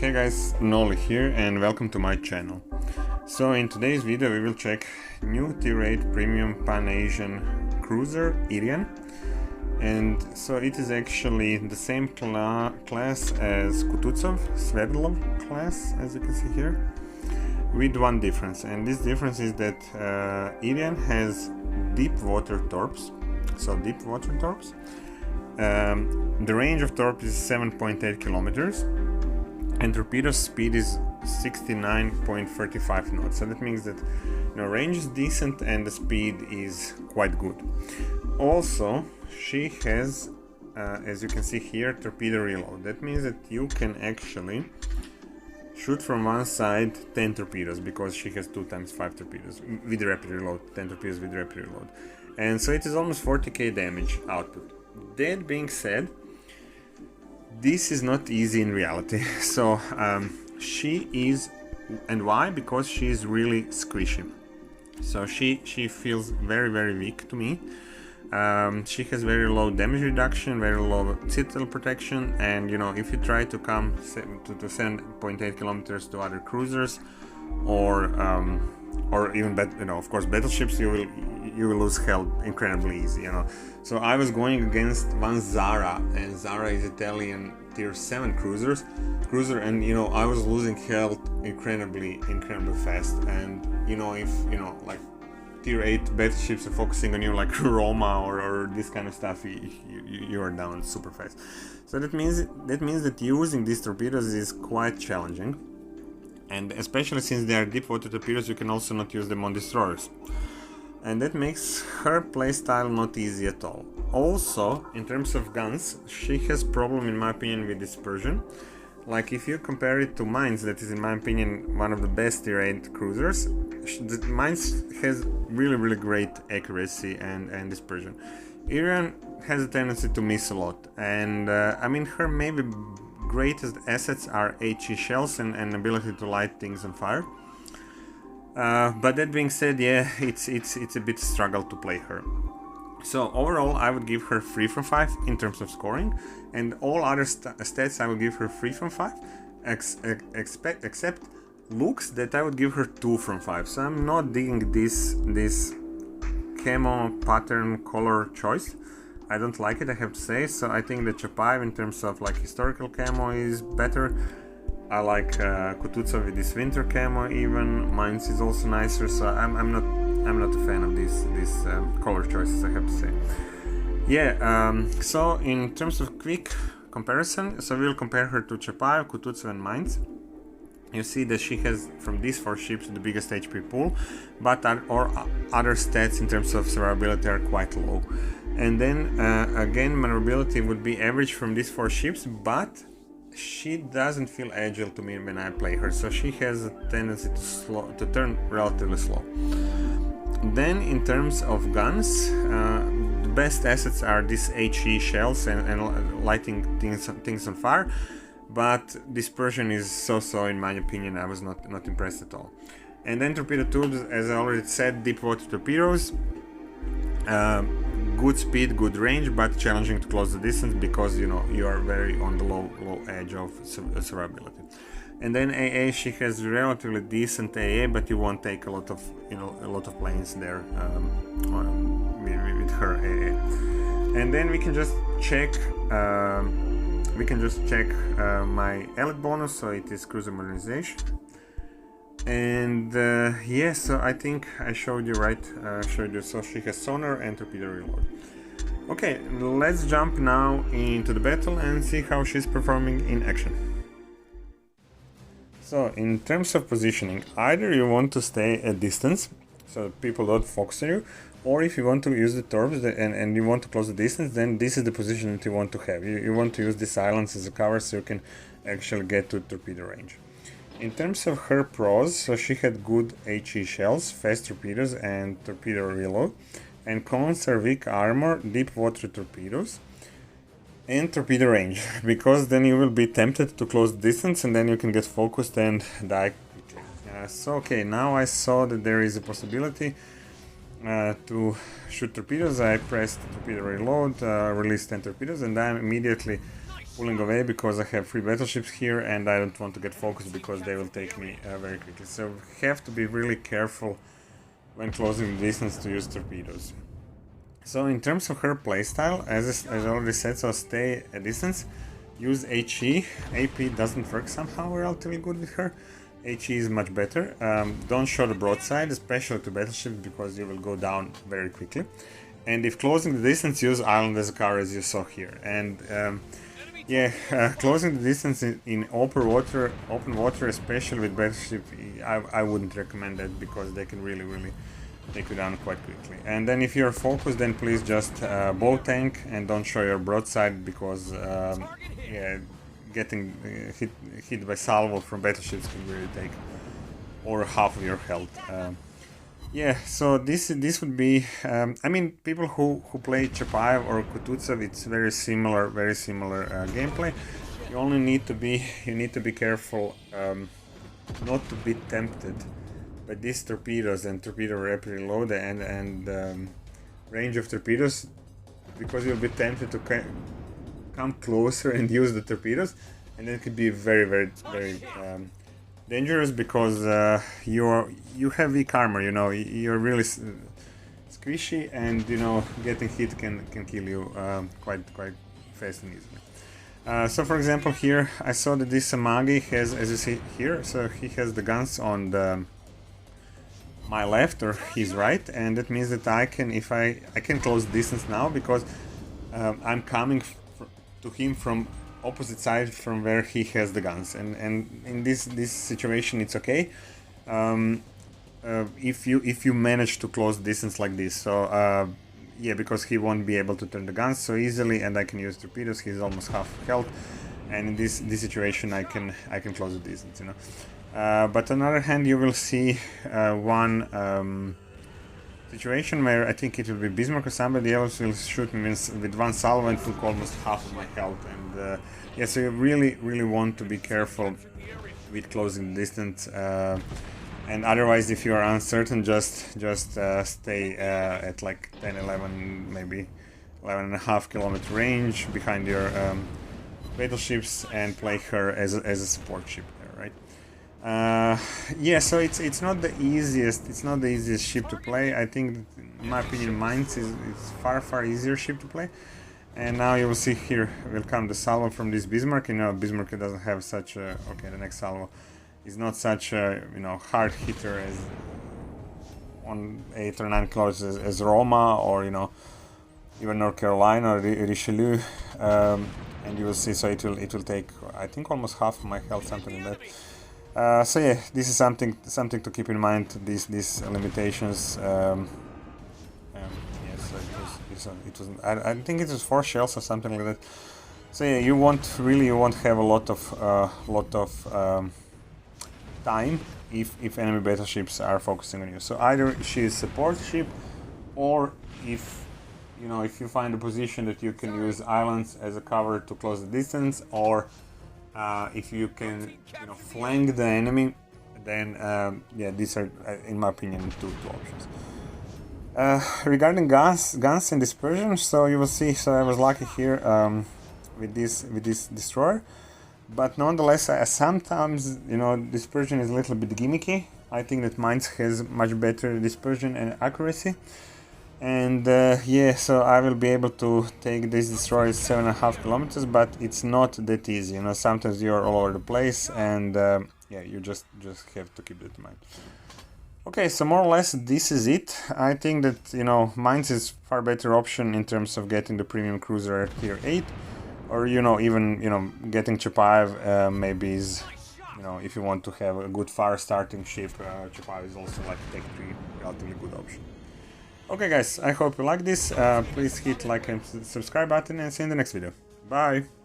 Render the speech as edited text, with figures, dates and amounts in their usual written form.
Hey guys, Noli here and welcome to my channel. So in today's video we will check new Tier 8 Premium Pan-Asian Cruiser IRIAN. And so it is actually the same class as Kutuzov, Sverdlov class, as you can see here, with one difference. And this difference is that IRIAN has deep water torps. So deep water torps. The range of torp is 7.8 kilometers and torpedo speed is 69.35 knots. So that means that range is decent and the speed is quite good. Also, she has, as you can see here, torpedo reload. That means that you can actually shoot from one side 10 torpedoes because she has 2 times 5 torpedoes with rapid reload, 10 torpedoes with rapid reload. And so it is almost 40k damage output. That being said, this is not easy in reality. So she is, and why? Because she is really squishy. So she feels very weak to me. She has very low damage reduction, very low citadel protection, and if you try to come to 7.8 kilometers to other cruisers or even of course battleships, you will lose health incredibly easy. So I was going against one Zara, and Zara is Italian tier 7 cruiser, and I was losing health incredibly fast. And if like tier 8 battleships are focusing on you, like Roma or this kind of stuff, you are down super fast. So that means that using these torpedoes is quite challenging. And especially since they are deep water torpedoes, you can also not use them on destroyers. And that makes her playstyle not easy at all. Also, in terms of guns, she has problem in my opinion with dispersion. Like if you compare it to Mines, that is in my opinion one of the best tier 8 cruisers, the Mines has really great accuracy and dispersion. IRIAN has a tendency to miss a lot, and I mean her maybe greatest assets are HE shells and ability to light things on fire. But that being said, yeah, it's a bit struggle to play her. So overall, I would give her 3 from 5 in terms of scoring, and all other stats I would give her 3 from 5, except looks that I would give her 2 from 5. So I'm not digging this camo pattern color choice. I don't like it, I have to say. So I think the Chapayev in terms of like historical camo is better. I like Kutuzov with this winter camo even. Mines is also nicer. So I'm not a fan of these color choices, I have to say. Yeah. So in terms of quick comparison, so we'll compare her to Chapayev, Kutuzov, and Mines. You see that she has from these 4 ships the biggest HP pool, but other stats in terms of survivability are quite low. And then again, maneuverability would be average from these 4 ships, but she doesn't feel agile to me when I play her, so she has a tendency to turn relatively slow. Then in terms of guns, the best assets are these HE shells and lighting things on fire, but dispersion is so in my opinion. I was not impressed at all. And then torpedo tubes, as I already said, deep water torpedoes. Good speed, good range, but challenging to close the distance because you are very on the low edge of survivability. And then AA, she has relatively decent AA, but you won't take a lot of planes there with her AA. And then we can just check my elite bonus. So it is cruiser modernization. And yeah, so I think I showed you right. So she has sonar and torpedo reload. Okay, let's jump now into the battle and see how she's performing in action. So in terms of positioning, either you want to stay at distance so people don't focus on you, or if you want to use the torps and you want to close the distance, then this is the position that you want to have. You want to use this islands as a cover so you can actually get to torpedo range. In terms of her pros, so she had good HE shells, fast torpedoes and torpedo reload, and cons are weak armor, deep water torpedoes, and torpedo range, because then you will be tempted to close the distance and then you can get focused and die quickly. So okay, now I saw that there is a possibility to shoot torpedoes. I pressed torpedo reload, released 10 torpedoes, and I immediately pulling away because I have 3 battleships here and I don't want to get focused because they will take me very quickly. So we have to be really careful when closing the distance to use torpedoes. So in terms of her playstyle, as I already said, so stay a distance, use HE. AP doesn't work somehow relatively good with her. HE is much better. Don't show the broadside, especially to battleships, because you will go down very quickly. And if closing the distance, use island as a cover, as you saw here. And closing the distance in open water, especially with battleship, I wouldn't recommend that because they can really take you down quite quickly. And then if you're focused, then please just bow tank and don't show your broadside because getting hit by salvo from battleships can really take over half of your health. So this would be, I mean, people who play Chapayev or Kutuzov, it's very similar gameplay. You only need to be careful not to be tempted by these torpedoes and torpedo rapid reload and range of torpedoes, because you'll be tempted to come closer and use the torpedoes, and then it could be very dangerous because you have weak armor, you know, you're really squishy, and you know, getting hit can kill you quite fast and easily. So for example here I saw that this Amagi has, as you see here, so he has the guns on my left or his right, and that means that I can close distance now because I'm coming to him from opposite side from where he has the guns, and in this situation it's okay if you manage to close distance like this. So because he won't be able to turn the guns so easily, and I can use torpedoes. He's almost half health, and in this situation I can close the distance, you know. But on the other hand, you will see one situation where I think it will be Bismarck or somebody else will shoot me with one salvo and took almost half of my health. And so you really want to be careful with closing the distance. And otherwise, if you are uncertain, just stay at like 10, 11, maybe 11.5 kilometer range behind your battleships and play her as a support ship there, right? So it's not the easiest ship to play. I think, in my opinion, Mainz is far easier ship to play. And now you will see here will come the salvo from this Bismarck. You know, Bismarck doesn't have such a, the next salvo is not such a, hard hitter as on 8 or 9 kilometers as Roma, or even North Carolina or Richelieu. And you will see, so it will take, I think, almost half of my health, something like that. This is something to keep in mind. These limitations. It was. I think it was 4 shells or something like that. So yeah, you won't have a lot of time if enemy battleships are focusing on you. So either she is support ship, or if you find a position that you can use islands as a cover to close the distance, or if you can flank the enemy, then these are, in my opinion, two options. Regarding guns and dispersion, so you will see, so I was lucky here with this destroyer, but nonetheless, sometimes dispersion is a little bit gimmicky. I think that Mainz has much better dispersion and accuracy, and so I will be able to take this destroyer 7.5 kilometers, but it's not that easy. Sometimes you're all over the place, and you just have to keep that in mind. Okay, so more or less this is it. I think that Mainz is far better option in terms of getting the premium cruiser at tier 8, or even getting Chapayev maybe is, if you want to have a good far starting ship, Chapayev is also like a tech 3 relatively good option. Okay guys, I hope you like this. Please hit like and subscribe button, and see you in the next video. Bye!